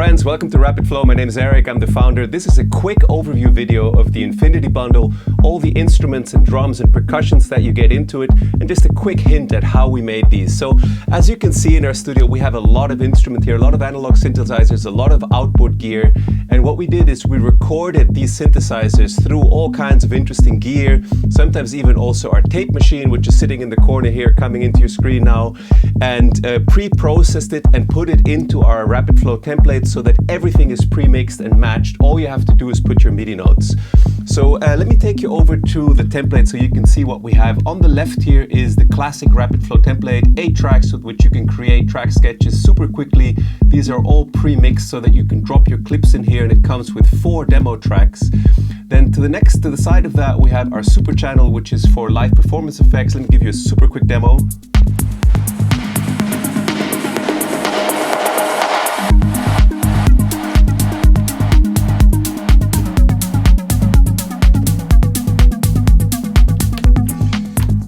friends, welcome to Rapid Flow. My name is Eric, I'm the founder. This is a quick overview video of the Infinity Bundle, all the instruments and drums and percussions that you get into it, and just a quick hint at how we made these. So as you can see in our studio, we have a lot of instrument here, a lot of analog synthesizers, a lot of outboard gear. And what we did is we recorded these synthesizers through all kinds of interesting gear, sometimes even also our tape machine, which is sitting in the corner here, coming into your screen now, and pre-processed it and put it into our Rapid Flow template so that everything is pre-mixed and matched. All you have to do is put your MIDI notes. So let me take you over to the template so you can see what we have. On the left here is the classic Rapid Flow template, 8 tracks with which you can create track sketches super quickly. These are all pre-mixed so that you can drop your clips in here, and it comes with 4 demo tracks. Then to the side of that, we have our super channel, which is for live performance effects. Let me give you a super quick demo.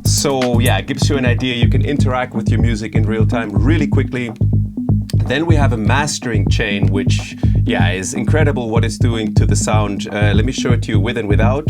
So yeah, it gives you an idea. You can interact with your music in real time really quickly. Then we have a mastering chain, which yeah, is incredible what it's doing to the sound. Let me show it to you with and without.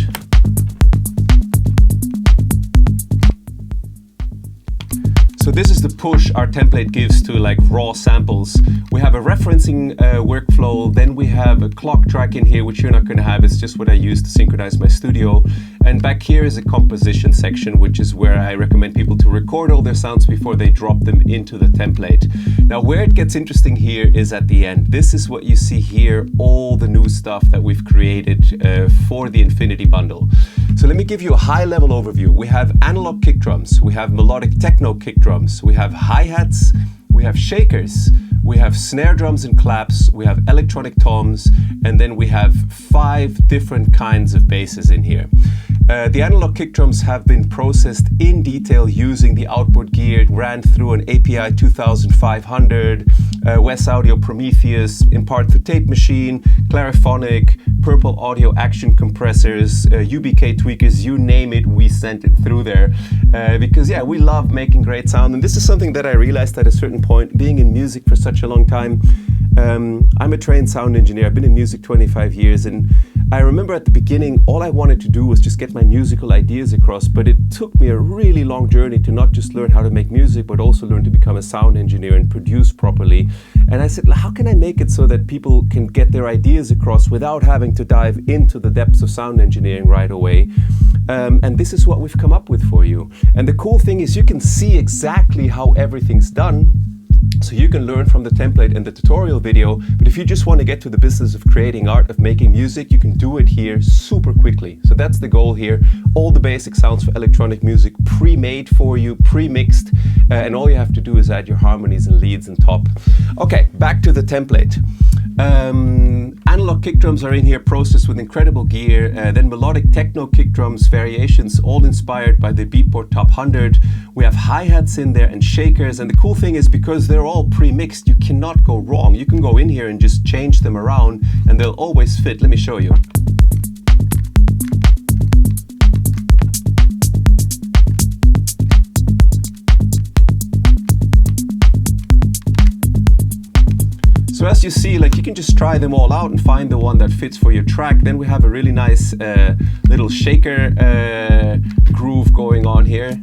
So this is the push our template gives to like raw samples. We have a referencing workflow, then we have a clock track in here, which you're not going to have. It's just what I use to synchronize my studio. And back here is a composition section, which is where I recommend people to record all their sounds before they drop them into the template. Now, where it gets interesting here is at the end. This is what you see here, all the new stuff that we've created for the Infinity Bundle. So let me give you a high-level overview. We have analog kick drums, we have melodic techno kick drums, we have hi-hats, we have shakers, we have snare drums and claps, we have electronic toms, and then we have 5 different kinds of basses in here. The analog kick drums have been processed in detail using the outboard gear. It ran through an API 2500, Wes Audio Prometheus, in part the tape machine, Clariphonic, Purple Audio action compressors, UBK tweakers, you name it, we sent it through there. Because yeah, we love making great sound. And this is something that I realized at a certain point, being in music for such a long time. I'm a trained sound engineer. I've been in music 25 years, and I remember at the beginning, all I wanted to do was just get my musical ideas across, but it took me a really long journey to not just learn how to make music, but also learn to become a sound engineer and produce properly. And I said, how can I make it so that people can get their ideas across without having to dive into the depths of sound engineering right away? And this is what we've come up with for you. And the cool thing is you can see exactly how everything's done. So you can learn from the template and the tutorial video, but if you just want to get to the business of creating art, of making music, you can do it here super quickly. So that's the goal here. All the basic sounds for electronic music pre-made for you, pre-mixed, and all you have to do is add your harmonies and leads on top. Okay, back to the template. Analog kick drums are in here, processed with incredible gear. Then melodic techno kick drums, variations, all inspired by the Beatport Top 100. We have hi-hats in there and shakers. And the cool thing is, because they're all pre-mixed, you cannot go wrong. You can go in here and just change them around and they'll always fit. Let me show you. So as you see, like, you can just try them all out and find the one that fits for your track. Then we have a really nice little shaker groove going on here.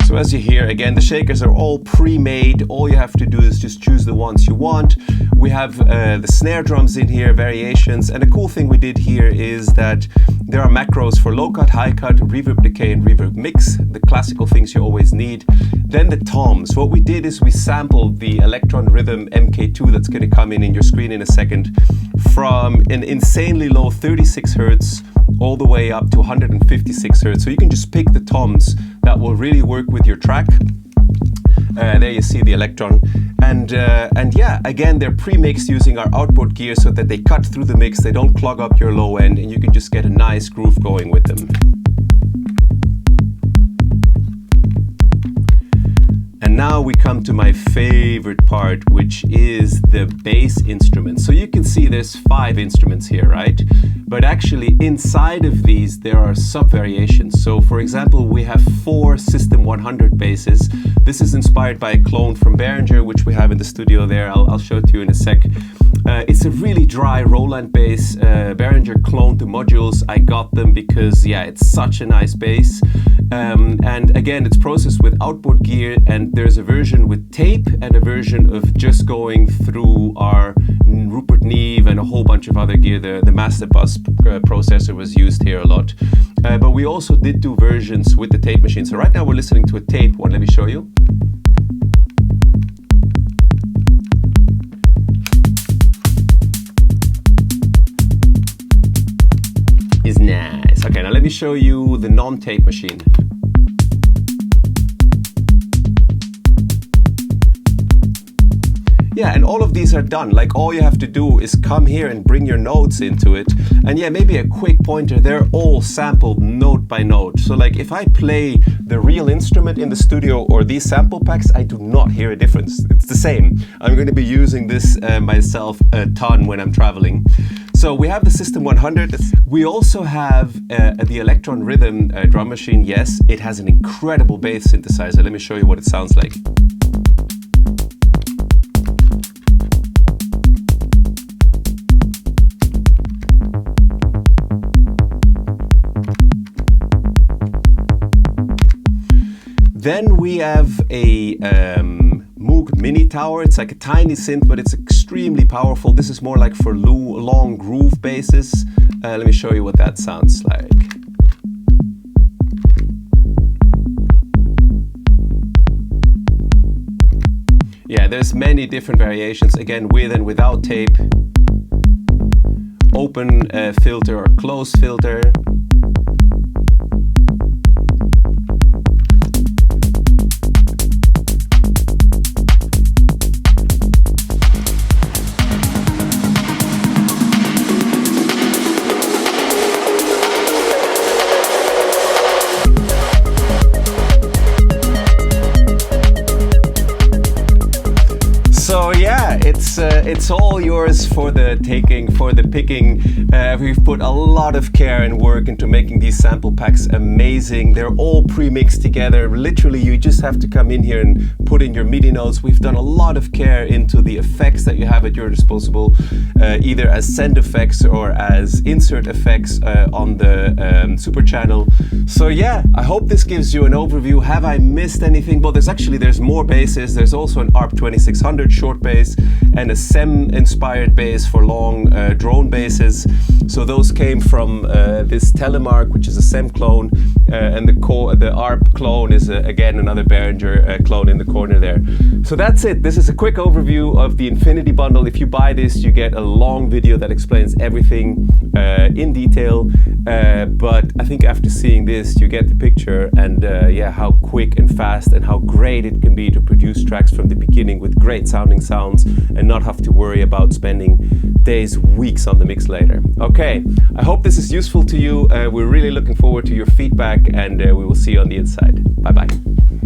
So as you hear, again, the shakers are all pre-made. All you have to do is just choose the ones you want. We have the snare drums in here, variations. And the cool thing we did here is that there are macros for low cut, high cut, reverb decay, and reverb mix, the classical things you always need. Then the toms. What we did is we sampled the Elektron Rhythm MK2 that's going to come in your screen in a second, from an insanely low 36 Hertz all the way up to 156 Hertz. So you can just pick the toms that will really work with your track. There you see the Elektron. And yeah, again, they're pre-mixed using our outboard gear so that they cut through the mix, they don't clog up your low end, and you can just get a nice groove going with them. And now we come to my favorite part, which is the bass instruments. So you can see there's 5 instruments here, right? But actually inside of these there are sub-variations. So for example, we have 4 System 100 basses. This is inspired by a clone from Behringer, which we have in the studio there. I'll show it to you in a sec. It's a really dry Roland bass. Behringer cloned the modules. I got them because, yeah, it's such a nice bass. And again, it's processed with outboard gear, and there's a version with tape and a version of just going through our Rupert Neve and a whole bunch of other gear. The master bus processor was used here a lot. But we also did do versions with the tape machine. So right now we're listening to a tape one. Let me show you. Is nice. Okay, now let me show you the non-tape machine. Yeah, and all of these are done. Like, all you have to do is come here and bring your notes into it. And yeah, maybe a quick pointer, they're all sampled note by note. So like, if I play the real instrument in the studio or these sample packs, I do not hear a difference. It's the same. I'm going to be using this myself a ton when I'm traveling. So we have the System 100. We also have the Elektron Rhythm drum machine. Yes, it has an incredible bass synthesizer. Let me show you what it sounds like. Then we have a Moog mini tower. It's like a tiny synth, but it's extremely powerful. This is more like for long groove basses. Let me show you what that sounds like. Yeah, there's many different variations, again, with and without tape. Open filter or closed filter. So yeah, it's all yours for the taking, for the picking. We've put a lot of care and work into making these sample packs amazing. They're all pre-mixed together. Literally, you just have to come in here and put in your MIDI notes. We've done a lot of care into the effects that you have at your disposal, either as send effects or as insert effects on the super channel. So yeah, I hope this gives you an overview. Have I missed anything? Well, there's more basses. There's also an ARP 2600 short bass and a SEM inspired bass for long drone basses. So those came from this Telemark, which is a SEM clone, and the ARP clone is again another Behringer clone in the corner there. So that's it. This is a quick overview of the Infinity Bundle. If you buy this, you get a long video that explains everything in detail. But I think after seeing this, you get the picture, and yeah, how quick and fast and how great it can be to produce tracks from the beginning with great sounding sounds and not have to worry about spending days, weeks on the mix later. Okay, I hope this is useful to you. We're really looking forward to your feedback, and we will see you on the inside. Bye bye.